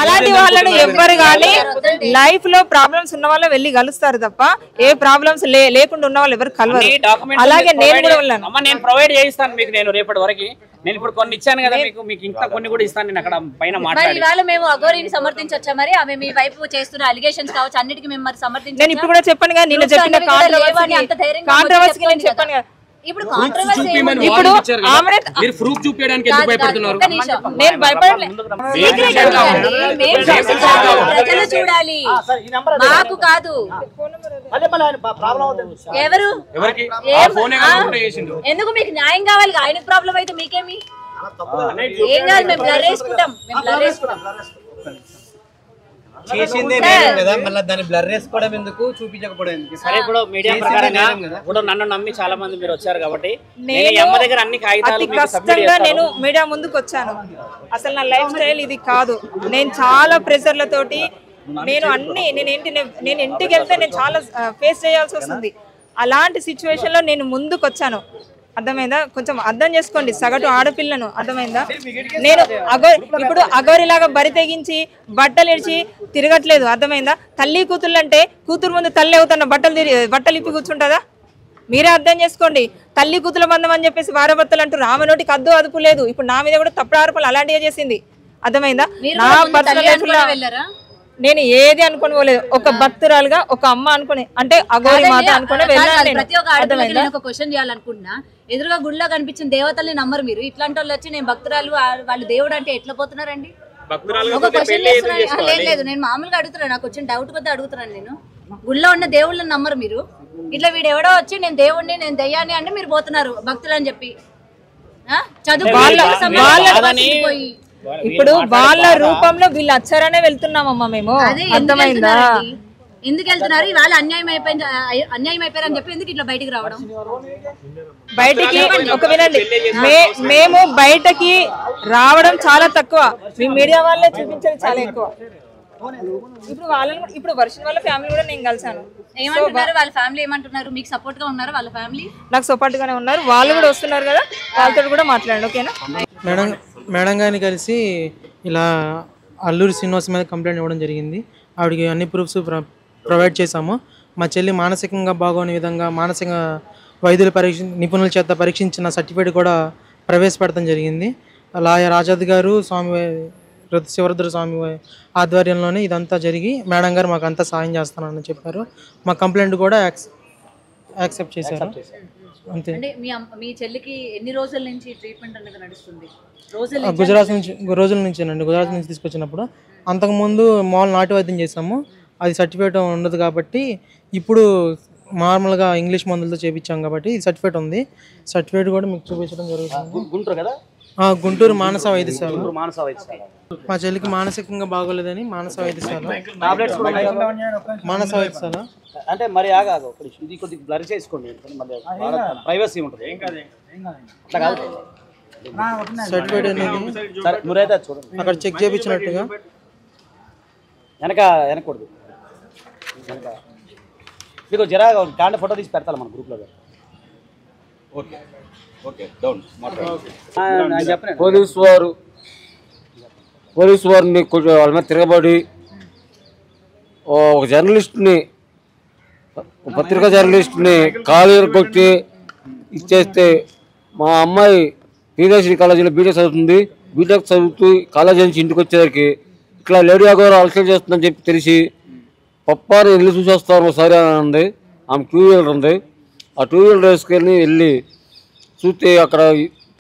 అలాంటి వాళ్ళని ఎవ్వరు కానీ లైఫ్ లో ప్రాబ్లమ్స్ ఉన్న వాళ్ళ వెళ్ళి కలుస్తారు తప్ప ఏ ప్రాబ్లమ్స్ లేకుండా ఉన్న వాళ్ళు ఎవరు కలవరు. అలాగే నేను కూడా వెళ్ళాను. నేను ప్రొవైడ్ చేయిస్తాను మీకు. నేను రేపటి వరకు నేను ఇప్పుడు కొన్ని ఇచ్చాను కదా మీకు ఇంకా కొన్ని కూడా ఇస్తాను. నేను అక్కడ పైన మాట్లాడి ఇవాళ మేము అఘోరిని సమర్థించొచ్చా? మరి ఆమె మీ వైపు చేస్తున్న అలిగేషన్స్ కావచ్చు అన్నిటికీ మేము మరి సమర్థించాలి. నేను ఇప్పుడు కూడా చెప్పాను కదా, నేను చెప్పిన కాంట్రవర్సీ నేను చెప్పాను కదా. ఇప్పుడు కాంట్రవర్సీ ఇప్పుడు మీరు ప్రూఫ్ చూపించడానికి ఎందుకు భయపడుతున్నారు? నేను భయపడలేదు. ప్రజలు చూడాలి, మాకు కాదు. ఎవరు ఎందుకు మీకు న్యాయం కావాలి? ఆయనకు ప్రాబ్లం అయితే మీకేమి ఏం కాదు. మేము బ్లర్ వేసుకుంటాం. చేసిందే నేరం కదా, మళ్ళీ దాన్ని బ్లర్ చేసుకోవడం ఎందుకు, చూపించకపోవడం ఎందుకు? సరే, ఇప్పుడు మీడియా ప్రకారంగా ఇప్పుడు నన్ను నమ్మి చాలా మంది మీరు వచ్చారు కాబట్టి అమ్మ దగ్గర అన్ని కాగితాలు కష్టంగా నేను మీడియా ముందుకు వచ్చాను. అసలు నా లైఫ్ స్టైల్ ఇది కాదు. నేను చాలా ప్రెషర్లతోటి నేను ఇంటికి వెళ్తే నేను చాలా ఫేస్ చేయాల్సి వస్తుంది. అలాంటి సిచ్యువేషన్ లో నేను ముందుకు వచ్చాను. అర్థమైందా? కొంచెం అర్థం చేసుకోండి, సగటు ఆడపిల్లను. అర్థమైందా? నేను ఇప్పుడు అగోరిలాగా బరి తెగించి బట్టలు ఇడిచి తిరగట్లేదు. అర్థమైందా? తల్లి కూతుళ్ళు అంటే కూతురు ముందు తల్లి అవుతున్న బట్టలు ఇప్పి కూర్చుంటుందా? మీరే అర్థం చేసుకోండి. తల్లి కూతుల బంధం అని చెప్పేసి భార్యాభర్తలు అంటూ ఆమె నోటికి అదుపు లేదు. ఇప్పుడు నా మీద కూడా తప్పుడు ఆరోపణలు అలాంటిగా చేసింది. అర్థమైందా? నా పర్సనల్ లైఫ్ లో నేను ఏది అనుకుని పోలేదు. ఒక భక్తురాలుగా ఒక అమ్మ అనుకుని, అంటే అఘోరి మాత అనుకుని వెళ్ళాను. ప్రతి ఒక్క ఆడపిల్లకి ఒక క్వశ్చన్ చేయాలనుకుంటున్నా. ఎదురుగా గుడిలో కనిపించిన దేవతల్ని నమ్మరు మీరు. ఇట్లాంటి వాళ్ళు వచ్చి నేను భక్తురాలు వాళ్ళు దేవుడు అంటే ఎట్లా పోతున్నారండి? ఒక క్వశ్చన్ లేదు, నేను మామూలుగా అడుగుతున్నాను. నాకు వచ్చిన డౌట్ కొద్దిగా అడుగుతున్నాను. నేను గుడిలో ఉన్న దేవుళ్ళని నమ్మరు మీరు. ఇట్లా వీడు ఎవడో వచ్చి నేను దేవుడిని నేను దెయ్యాన్ని అంటే మీరు పోతున్నారు భక్తులు అని చెప్పి. చదువు ఇప్పుడు వాళ్ళ రూపంలో వీళ్ళు వచ్చారనే వెళ్తున్నామమ్మా మేము. అర్థమైందా? ఎందుకు వెళ్తున్నారు? వాళ్ళు అన్యాయం అయిపోయారని చెప్పి ఎందుకు ఇట్లా బయటికి రావడం? బయటికి ఒక వినండి, మేము బయటకి రావడం చాలా తక్కువ. మీ మీడియా వాళ్ళే చూపించేది చాలా ఎక్కువ. ఇప్పుడు వర్షం వాళ్ళ ఫ్యామిలీ కూడా నేను కలిసాను. ఏమంటున్నారు వాళ్ళ ఫ్యామిలీ? ఏమంటున్నారు? మీకు సపోర్ట్ గా ఉన్నారు వాళ్ళ ఫ్యామిలీ? నాకు సపోర్ట్ గానే ఉన్నారు. వాళ్ళు కూడా వస్తున్నారు కదా, వాళ్ళతో కూడా మాట్లాడండి. ఓకేనా? మేడం గారిని కలిసి ఇలా అల్లూరి శ్రీనివాస్ మీద కంప్లైంట్ ఇవ్వడం జరిగింది. ఆవిడకి అన్ని ప్రూఫ్స్ ప్రొవైడ్ చేశాము. మా చెల్లి మానసికంగా బాగోని విధంగా మానసిక వైద్యుల నిపుణుల చేత పరీక్షించిన సర్టిఫికేట్ కూడా ప్రవేశపెడతాం జరిగింది. లాయర్ రాజాద్ గారు, స్వామి శివరుద్ర స్వామి ఆధ్వర్యంలోనే ఇదంతా జరిగి మేడం గారు మాకు అంతా సాయం చేస్తానని చెప్పారు. మా కంప్లైంట్ కూడా యాక్సెప్ట్ చేశారు. అంతే. మీ చెల్లికి ఎన్ని రోజుల నుంచి ట్రీట్మెంట్ అనేది నడుస్తుంది? రోజుల నుంచేనండి. గుజరాత్ నుంచి తీసుకొచ్చినప్పుడు అంతకుముందు మామూలు నాటు వైద్యం చేసాము. అది సర్టిఫికేట్ ఉండదు కాబట్టి ఇప్పుడు నార్మల్గా ఇంగ్లీష్ మందులతో చేయించాం కాబట్టి సర్టిఫికేట్ ఉంది. సర్టిఫికేట్ కూడా మీకు చూపించడం జరుగుతుంది. గుంటూరు కదా? గుంటూరు మానస వైద్యశాల. మా చెల్లికి మానసికంగా బాగోలేదని మానస వైద్యశాల. మానస వైద్యశాల అంటే మరి ఇది కొద్దిగా బ్లర్ చేసుకోండి, ప్రైవసీ ఉంటుంది. సర్టిఫికేట్ అనేది అక్కడ చెక్ చేయించినట్టుగా వెనకూడదు. మీకు జరా కాండ ఫోటో తీసి పెడతాను మన గ్రూప్లో. పోలీసు వారిని వాళ్ళ మీద తిరగబడి ఒక జర్నలిస్ట్ని, పత్రికా జర్నలిస్ట్ని కాలు కొట్టి ఇచ్చేస్తే మా అమ్మాయి పీడీసీ కాలేజీలో బీటెక్ చదువుతుంది. బీటెక్ చదువుతూ కాలేజీ నుంచి ఇంటికి వచ్చేసరికి ఇట్లా లేడీ అగోరు అలసలు చేస్తుందని చెప్పి తెలిసి పప్పాని వెళ్ళి చూసేస్తాను సరే అని ఉంది. ఆమె 2 వీలర్ ఉంది. ఆ 2 వీలర్ వేసుకొని వెళ్ళి చూస్తే అక్కడ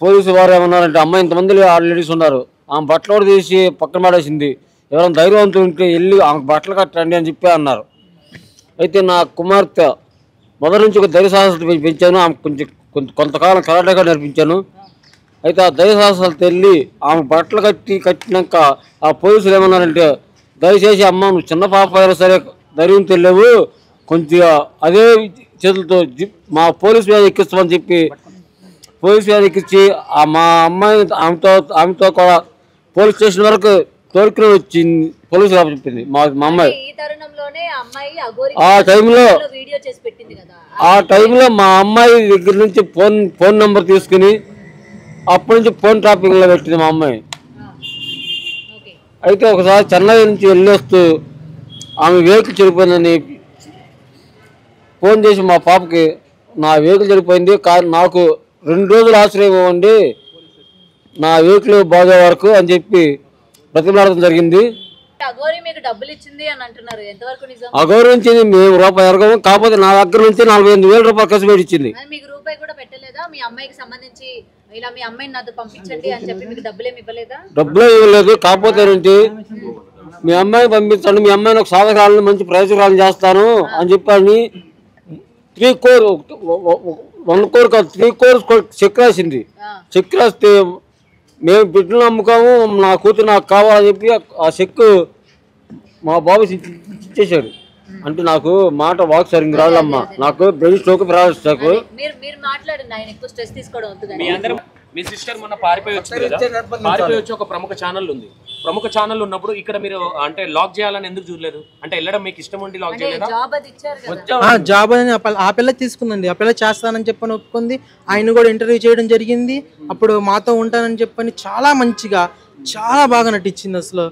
పోలీసు వారు ఏమన్నారంటే అమ్మాయి ఇంతమంది లేడీస్ ఉన్నారు, ఆమె బట్టలు కూడా తీసి పక్కన పడేసింది, ఎవరైనా ధైర్యవంతులు ఉంటే వెళ్ళి ఆమెకు బట్టలు కట్టండి అని చెప్పి అన్నారు. అయితే నా కుమార్తె మొదటి నుంచి ఒక ధైర్య సాహసాలు పెంచాను. ఆమె కొంతకాలం కరాటే నేర్పించాను. అయితే ఆ ధైర్య సాహసాలు వెళ్ళి ఆమె బట్టలు కట్టినాక ఆ పోలీసులు ఏమన్నారంటే దయచేసి అమ్మ నువ్వు చిన్న పాప అయినా సరే ధైర్యం తెలియవు, కొంచెం అదే చేతులతో మా పోలీసు వ్యాధి ఎక్కిస్తామని చెప్పి పోలీసు వ్యాధి ఎక్కించి మా అమ్మాయిని ఆమెతో కూడా పోలీస్ స్టేషన్ వరకు తోడుకుని వచ్చింది. పోలీసు చెప్పింది మా అమ్మాయి. ఆ టైంలో మా అమ్మాయి దగ్గర నుంచి ఫోన్ నెంబర్ తీసుకుని అప్పటి నుంచి ఫోన్ ట్రాపింగ్లో పెట్టింది మా అమ్మాయి. అయితే ఒకసారి చెన్నై నుంచి వెళ్ళొస్తూ ఆమె వెహికల్ చెడిపోయిందని ఫోన్ చేసి మా పాపకి నా వెహికల్ చెడిపోయింది కానీ నాకు 2 రోజులు ఆశ్రయం ఇవ్వండి నా వెహికల్ బాగా వరకు అని చెప్పి బ్రతిమలాడడం జరిగింది. అఘోరి మీకు డబ్బులు ఇచ్చింది అని అంటున్నారు, ఎంతవరకు నిజం? అగౌరవించింది మేము రూపాయి అరగము, కాకపోతే నా దగ్గర నుంచి 45,000 రూపాయలు ఖర్చు పెట్టి ఇచ్చింది. మీకు రూపాయి కూడా పెట్టలేదా? మీ అమ్మాయికి సంబంధించి ఇలా మీ అమ్మాయిని నాతో పంపించండి అని చెప్పి మీకు డబ్బులేమి ఇవ్వలేదా? డబ్బులే ఇవ్వలేదు. కాకపోతే ఏంటి మీ అమ్మాయిని పంపించండి, మీ అమ్మాయిని ఒక సాధకాలను మంచి ప్రయోజనాలను చేస్తాను అని చెప్పని 3 crores చెక్ రాసింది. చెక్ రాస్తే మేము బిడ్డలు నమ్ముకాము, నా కూతురు నాకు కావాలని చెప్పి ఆ చెక్ మా బాబు ఇచ్చేసాడు. అంటే నాకు మాట వాక్ సరింగ్ రాదమ్మా, నాకు బ్రెయిన్ స్ట్రోక్ స్ట్రోక్. మీరు మాట్లాడండి, ఆయన ఎక్కువ స్ట్రెస్ తీసుకోవడం వద్దు. మీ అందరూ మీ సిస్టర్ మొన్న పారిపోయి వచ్చింది కదా, పారిపోయి వచ్చి ఒక ప్రముఖ ఛానల్ ఉంది. ప్రముఖ ఛానల్ ఉన్నప్పుడు ఇక్కడ మీరు అంటే లాక్ చేయాలని ఎందుకు చూడలేదు? అంటే వెళ్ళడం మీకు ఇష్టం ఉండి లాక్ చేయలేదా? జాబ్ అది ఇచ్చారు కదా. జాబ్ అని ఆ పిల్ల తీసుకుందండి. ఆ పిల్ల చేస్తానని చెప్పని ఒప్పుకుంది. ఆయన కూడా ఇంటర్వ్యూ చేయడం జరిగింది. అప్పుడు మాతో ఉంటానని చెప్పని చాలా మంచిగా చాలా బాగా నటించింది. అసలు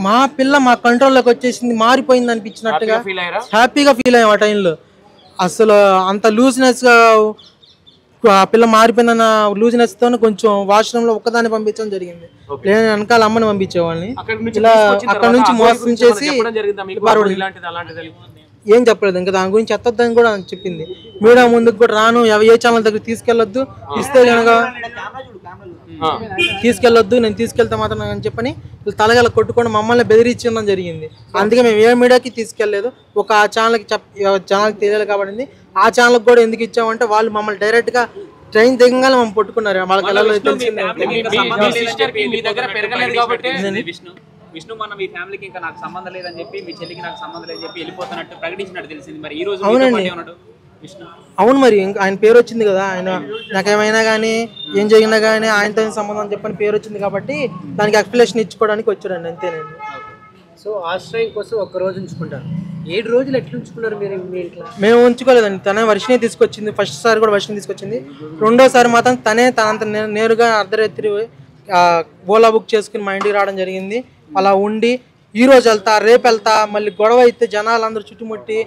మా పిల్ల మా కంట్రోల్లోకి వచ్చేసింది, మారిపోయింది అనిపించినట్టుగా హ్యాపీగా ఫీల్ అయ్యాం ఆ టైంలో. అసలు అంత లూజ్నెస్గా ఆ పిల్ల మారిపోయిందన్న లూజ్నెస్తో కొంచెం వాష్రూమ్లో ఒక్కదాన్ని పంపించడం జరిగింది. నేను వెనకాల అమ్మని పంపించేవాళ్ళని. ఇలా అక్కడ నుంచి మోసం చేసి ఏం చెప్పలేదు, ఇంకా దాని గురించి ఎత్తొద్దని కూడా చెప్పింది. మీడియా ముందుకు కూడా రాను, ఏ ఛానల్ దగ్గర తీసుకెళ్లొద్దు, ఇస్తే కనుక తీసుకెళ్లొద్దు, నేను తీసుకెళ్తే మాత్రం అని చెప్పని తలగల కొట్టుకొని మమ్మల్ని బెదిరించడం జరిగింది. అందుకే మేము ఏ మీడియాకి తీసుకెళ్లేదు. ఒక ఛానల్కి ఛానల్కి తెలియాలి కాబట్టి ఆ ఛానల్కి కూడా ఎందుకు ఇచ్చామంటే వాళ్ళు మమ్మల్ని డైరెక్ట్గా ట్రైన్ దిగంగానే మమ్మల్ని పట్టుకున్నారు. వాళ్ళకి ఎలా తెలిసింది విష్ణు మన మీ ఫ్యామిలీకి ఇంకా నాకు సంబంధం లేదని చెప్పి, మీ చెల్లికి నాకు సంబంధం లేదని చెప్పి వెళ్ళిపోతున్నట్టు ప్రకటించినట్టు తెలిసింది. మరి ఈ రోజు అవునండి, అవును మరి ఇంకా ఆయన పేరు వచ్చింది కదా. ఆయన నాకేమైనా కానీ ఏం జరిగినా కానీ ఆయనతో సంబంధం చెప్పని పేరు వచ్చింది కాబట్టి దానికి ఎక్స్ప్లెనేషన్ ఇచ్చుకోవడానికి వచ్చాడండి, అంతేనండి. సో ఆశ్రయం కోసం 1 రోజు ఉంచుకుంటారు. 7 రోజులు ఎట్లా ఉంచుకున్నారు మీరు మీ ఇంట్లో? మేము ఉంచుకోలేదండి, తనే వర్షిని తీసుకొచ్చింది. ఫస్ట్ సారి కూడా వర్షిని తీసుకొచ్చింది. రెండోసారి మాత్రం తనంత నేరుగా అర్ధరాత్రి ఓలా బుక్ చేసుకుని మా ఇంటికి రావడం జరిగింది. అలా ఉండి ఈ రోజు వెళ్తా రేపు వెళ్తా మళ్ళీ గొడవ అయితే జనాలు అందరూ చుట్టుముట్టి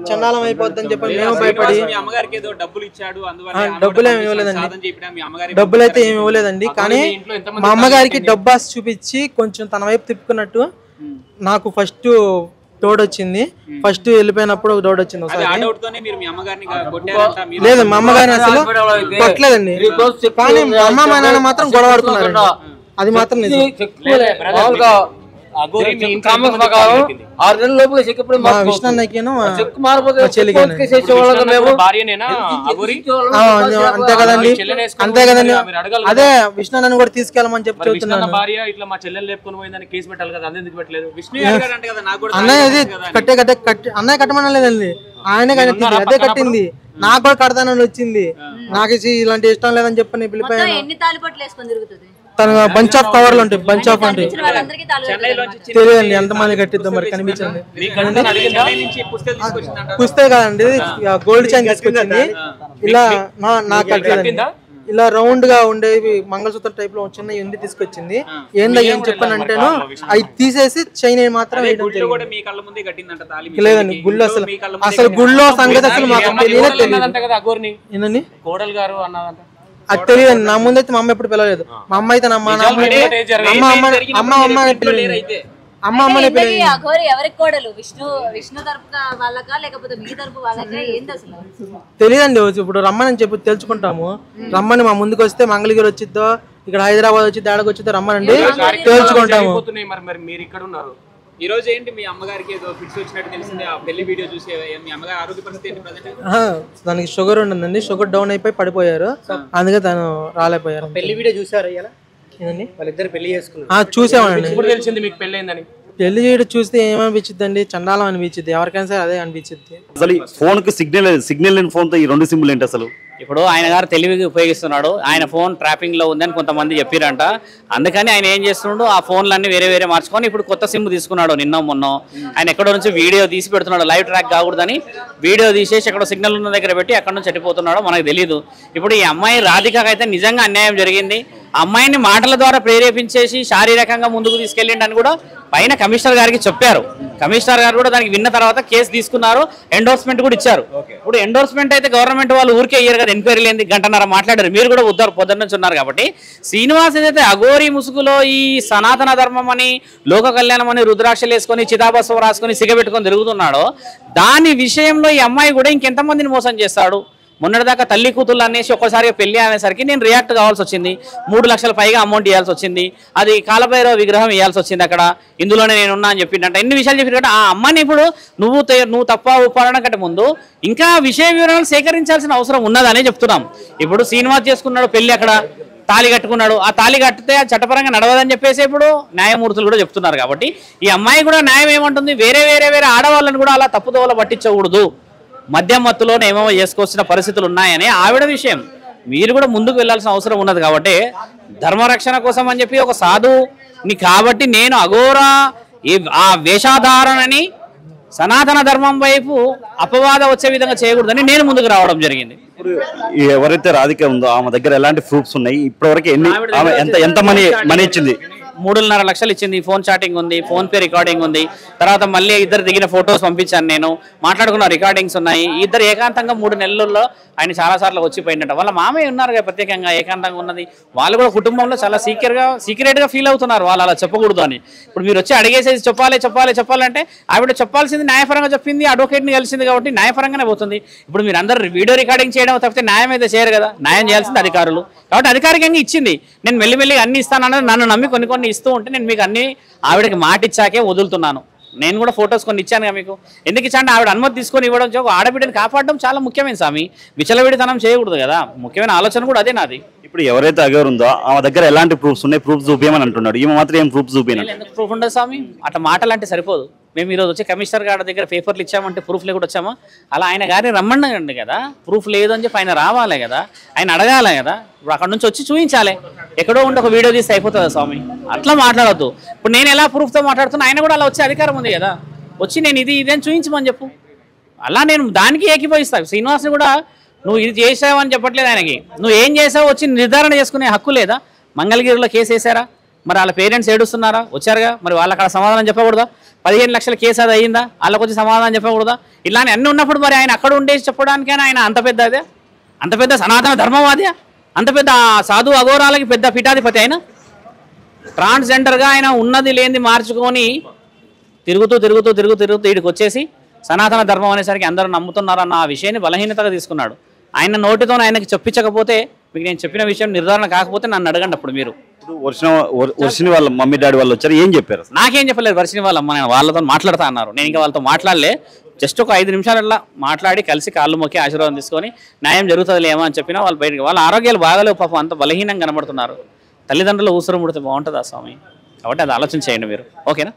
చండాలం అయిపోద్దని చెప్పి మేము భయపడి డబ్బులు ఏమి ఇవ్వలేదండి. డబ్బులు అయితే ఏమి ఇవ్వలేదండి. కానీ మా అమ్మగారికి డబ్బు ఆశ చూపించి కొంచెం తన వైపు తిప్పుకున్నట్టు నాకు ఫస్ట్ డౌట్ వచ్చింది. ఫస్ట్ వెళ్ళిపోయినప్పుడు ఒక డౌట్ వచ్చింది. లేదు మా అమ్మగారిని అసలు కొట్టలేదండి, కానీ అమ్మ మా నాన్న మాత్రం గొడవ ఆడుతున్నారండి. అది మాత్రం నిజం. 6 నెలల లోపల చెక్ ఎప్పుడు అంతే కదండి, అంతే కదండి. అదే విష్ణు కూడా తీసుకెళ్ళమని చెప్పి చెప్తున్నాను. అన్నయ్య అన్నయ్య కట్టమని లేదండి, ఆయనే కట్టింది. అదే కట్టింది, నాకు కూడా కడతానని వచ్చింది. నాకు ఇలాంటి ఇష్టం లేదని చెప్పి పిలిపోయాను. తన బంచ్ ఆఫ్ కవర్లు ఉంటాయి, బంచ్ ఆఫ్ అంటే తెలియదండి ఎంతమంది కట్టిద్దాం మరి కనిపించండి. పుస్తే కదండి గోల్డ్ చైన్ తీసుకొచ్చింది. ఇలా నాకు కట్టలేదండి, ఇలా రౌండ్ గా ఉండేవి మంగళసూత్ర టైప్ లో చిన్న ఎండి తీసుకొచ్చింది. ఏందని ఏం చెప్పానంటేను అవి తీసేసి చైన్ మాత్రం లేదండి. గుళ్ళు అసలు గుళ్ళో సంగతి అసలు మాకు తెలియదు. ఏంటండి అది తెలియదండి. నా ముందైతే మా అమ్మ ఎప్పుడు పిలవలేదు. మా అమ్మ అయితే అమ్మ అమ్మనే తెలియదండి. ఇప్పుడు రమ్మని చెప్పి తెలుసుకుంటాము. రమ్మని మా ముందుకు వస్తే మంగళగిరి వచ్చిద్దో ఇక్కడ హైదరాబాద్ వచ్చిద్దో ఏడకి వచ్చిద్దో రమ్మనండి తెలుసుకుంటాము. ఈ రోజు ఏంటి మీ అమ్మగారికి ఏదో ఫిట్స్ వచ్చినట్టు తెలిసింది, ఆ పెళ్లి వీడియో చూసి మీ అమ్మగారి ఆరోగ్య పరిస్థితి ఏంటి ప్రెజెంట్? దానికి షుగర్ ఉంటుందండి, షుగర్ డౌన్ అయిపోయి పడిపోయారు, అందుకే తను రాలేకపోయారు. పెళ్లి వీడియో చూసారు వాళ్ళిద్దరు పెళ్లి చేసుకున్నారు? చూసామండి. తెలిసింది మీకు పెళ్లి అయిందని? పెళ్లి చేయడం చూస్తే ఏమనిపించింది అండి, చండాలం అనిపించింది ఎవరికైనా సరే, అదే అనిపించింది. అసలు ఫోన్ కి సిగ్నల్ లేని ఫోన్ తో ఈ 2 సిమ్లు ఏంటి అసలు? ఇప్పుడు ఆయన గారు తెలివిగా ఉపయోగిస్తున్నాడు. ఆయన ఫోన్ ట్రాపింగ్లో ఉందని కొంతమంది చెప్పారంట. అందుకని ఆయన ఏం చేస్తున్నాడు, ఆ ఫోన్లన్నీ వేరే వేరే మార్చుకొని ఇప్పుడు కొత్త సిమ్ తీసుకున్నాడు. నిన్న మొన్న ఆయన ఎక్కడో నుంచి వీడియో తీసి పెడుతున్నాడు. లైవ్ ట్రాక్ కాకూడదని వీడియో తీసేసి ఎక్కడో సిగ్నల్ ఉన్న దగ్గర పెట్టి అక్కడ నుంచి చనిపోతున్నాడో మనకు తెలియదు. ఇప్పుడు ఈ అమ్మాయి రాధికకి అయితే నిజంగా అన్యాయం జరిగింది. అమ్మాయిని మాటల ద్వారా ప్రేరేపించేసి శారీరకంగా ముందుకు తీసుకెళ్ళిండని కూడా పైన కమిషనర్ గారికి చెప్పారు. కమిషనర్ గారు కూడా దానికి విన్న తర్వాత కేసు తీసుకున్నారు, ఎండోర్స్మెంట్ కూడా ఇచ్చారు. ఇప్పుడు ఎండోర్స్మెంట్ అయితే గవర్నమెంట్ వాళ్ళు ఊరికే ఇయ్యారు కదా, ఎంక్వైరీ లేని గంటన్నర మాట్లాడారు. మీరు కూడా పొద్దున్న నుంచి ఉన్నారు కాబట్టి శ్రీనివాస్ ఏదైతే అఘోరి ముసుగులో ఈ సనాతన ధర్మం అని లోక కళ్యాణం అని రుద్రాక్షలు వేసుకొని చితాభస్వం రాసుకొని సిగబెట్టుకొని తిరుగుతున్నాడో దాని విషయంలో ఈ అమ్మాయి కూడా ఇంకెంతమందిని మోసం చేస్తాడు. మొన్నటిదాకా తల్లి కూతుళ్ళు అనేసి ఒక్కసారిగా పెళ్లి అనేసరికి నేను రియాక్ట్ కావాల్సి వచ్చింది. 3 లక్షల పైగా అమౌంట్ ఇవ్వాల్సి వచ్చింది. అది కాలభైరవ విగ్రహం ఇవ్వాల్సి వచ్చింది. అక్కడ ఇందులోనే నేనున్నా అని చెప్పిందంట. ఎన్ని విషయాలు చెప్పినట్టు ఆ అమ్మాయిని ఇప్పుడు నువ్వు తప్ప ఒప్పడం కంటే ముందు ఇంకా విషయ వివరాలు సేకరించాల్సిన అవసరం ఉన్నదనే చెప్తున్నాం. ఇప్పుడు శ్రీనివాస్ చేసుకున్నాడు పెళ్లి, అక్కడ తాళి కట్టుకున్నాడు. ఆ తాళి కట్టితే చట్టపరంగా నడవదని చెప్పేసి ఇప్పుడు న్యాయమూర్తులు కూడా చెప్తున్నారు. కాబట్టి ఈ అమ్మాయి కూడా న్యాయం ఏమంటుంది, వేరే ఆడవాళ్ళని కూడా అలా తప్పుదోవలో పట్టించకూడదు, మద్యం మత్తులోనే ఏమో చేసుకోవాల్సిన పరిస్థితులు ఉన్నాయని ఆవిడ విషయం. మీరు కూడా ముందుకు వెళ్లాల్సిన అవసరం ఉన్నది. కాబట్టి ధర్మరక్షణ కోసం అని చెప్పి ఒక సాధుని కాబట్టి నేను అఘోరా ఆ వేషాధారణని సనాతన ధర్మం వైపు అపవాద వచ్చే విధంగా చేయకూడదని నేను ముందుకు రావడం జరిగింది. ఇప్పుడు ఎవరైతే రాధిక ఉందో ఆమె దగ్గర ఎలాంటి ప్రూఫ్స్ ఉన్నాయి, ఇప్పటివరకు ఎంత మనీ ఇచ్చింది? 3.5 లక్షలు ఇచ్చింది. ఫోన్ చాటింగ్ ఉంది, ఫోన్ పే రికార్డింగ్ ఉంది. తర్వాత మళ్ళీ ఇద్దరు దిగిన ఫొటోస్ పంపించాను, నేను మాట్లాడుకున్న రికార్డింగ్స్ ఉన్నాయి. ఇద్దరు ఏకాంతంగా 3 నెలల్లో ఆయన చాలాసార్లు వచ్చిపోయినట్టు. వాళ్ళ మామయ్య ఉన్నారు కదా ప్రత్యేకంగా ఏకాంతంగా ఉన్నది. వాళ్ళు కూడా కుటుంబంలో చాలా సీక్రెట్గా ఫీల్ అవుతున్నారు, వాళ్ళు అలా చెప్పకూడదు అని. ఇప్పుడు మీరు వచ్చి అడిగేసేసి చెప్పాలంటే ఆవిడ చెప్పాల్సింది న్యాయపరంగా చెప్పింది, అడ్వకేట్ని కలిసింది కాబట్టి న్యాయపరంగానే పోతుంది. ఇప్పుడు మీరు అందరు వీడియో రికార్డింగ్ చేయడం తప్పితే న్యాయం అయితే చేయరు కదా, న్యాయం చేయాల్సింది అధికారులు. కాబట్టి అధికారికంగా ఇచ్చింది. నేను మెల్లిమెల్లిగా అన్ని ఇస్తానన్నది నన్ను నమ్మి కొన్ని ఇస్తూ ఉంటే నేను మీకు అన్ని ఆవిడకి మాట ఇచ్చాకే వదులుతున్నాను. నేను కూడా ఫొటోస్ కొన్ని ఇచ్చాను కదా మీకు. ఎందుకు ఇచ్చాను, ఆవిడ అనుమతి తీసుకొని ఇవ్వడం, ఆడబిడ్డని కాపాడడం చాలా ముఖ్యమైన స్వామి. విచలవిడితనం చేయకూడదు కదా, ముఖ్యమైన ఆలోచన కూడా అదే నాది. ఇప్పుడు ఎవరైతే అఘోరి ఉందో ఆమె దగ్గర ఎలాంటి ప్రూఫ్స్ ఉన్నాయి, ప్రూఫ్ చూపించమని అంటున్నాడు. ఈమె మాత్రం ఏం ప్రూఫ్ చూపించాలి? ఎందుకు ప్రూఫ్ ఉండదు స్వామి, అట్లా మాటలు అంటే సరిపోదు. మేము ఈరోజు వచ్చి కమిషనర్ గారి దగ్గర పేపర్లు ఇచ్చామంటే ప్రూఫ్ లేకుండా వచ్చామా? అలా ఆయన గారిని రమ్మనండి కదా, ప్రూఫ్ లేదు అని చెప్పి ఆయన రావాలి కదా, ఆయన అడగాలి కదా. ఇప్పుడు అక్కడ నుంచి వచ్చి చూపించాలి. ఎక్కడో ఉండి ఒక వీడియో తీస్తే అయిపోతుందా స్వామి? అట్లా మాట్లాడద్దు. ఇప్పుడు నేను ఎలా ప్రూఫ్తో మాట్లాడుతున్నా, ఆయన కూడా అలా వచ్చే అధికారం ఉంది కదా. వచ్చి నేను ఇది అని చూపించమని చెప్పు, అలా నేను దానికి ఏకీభవిస్తాను. శ్రీనివాస్ని కూడా నువ్వు ఇది చేసావు అని చెప్పట్లేదు ఆయనకి. నువ్వు ఏం చేసావు వచ్చి నిర్ధారణ చేసుకునే హక్కు లేదా? మంగళగిరిలో కేసు వేసారా, మరి వాళ్ళ పేరెంట్స్ ఏడుస్తున్నారా, వచ్చారుగా, మరి వాళ్ళకి అక్కడ సమాధానం చెప్పకూడదా? 15 లక్షల కేసు అది అయ్యిందా, వాళ్ళకి వచ్చి సమాధానం చెప్పకూడదా? ఇలానే అన్నీ ఉన్నప్పుడు మరి ఆయన అక్కడ ఉండేసి చెప్పడానికైనా ఆయన అంత పెద్ద సనాతన ధర్మవాది, అంత పెద్ద సాధు అఘోరాలకి పెద్ద పీఠాధిపతి. ఆయన ట్రాన్స్జెండర్గా ఆయన ఉన్నది లేనిది మార్చుకొని తిరుగుతూ వీడికి వచ్చేసి సనాతన ధర్మం అనేసరికి అందరూ నమ్ముతున్నారన్న ఆ విషయాన్ని బలహీనతగా తీసుకున్నాడు. ఆయన నోటితో ఆయనకి చెప్పించకపోతే, మీకు నేను చెప్పిన విషయం నిర్ధారణ కాకపోతే నన్ను అడగండి. అప్పుడు మీరు వర్షిని వాళ్ళ మమ్మీ డాడీ వాళ్ళు వచ్చారు, ఏం చెప్పారు? నాకేం చెప్పలేదు. వర్షిని వాళ్ళ అమ్మ నేను వాళ్ళతో మాట్లాడుతా అన్నారు. నేను ఇంకా వాళ్ళతో మాట్లాడలే. జస్ట్ ఒక 5 నిమిషాలలా మాట్లాడి కలిసి కాళ్ళు మొక్కి ఆశీర్వాదం తీసుకొని న్యాయం జరుగుతుందిలేమో అని చెప్పినా వాళ్ళు బయటికి. వాళ్ళ ఆరోగ్యాలు బాగాలేవు పాపం, అంత బలహీనంగా కనబడుతున్నారు. తల్లిదండ్రులు ఊసరం ముడితే బాగుంటుందా స్వామి? కాబట్టి అది ఆలోచన చేయండి మీరు, ఓకేనా?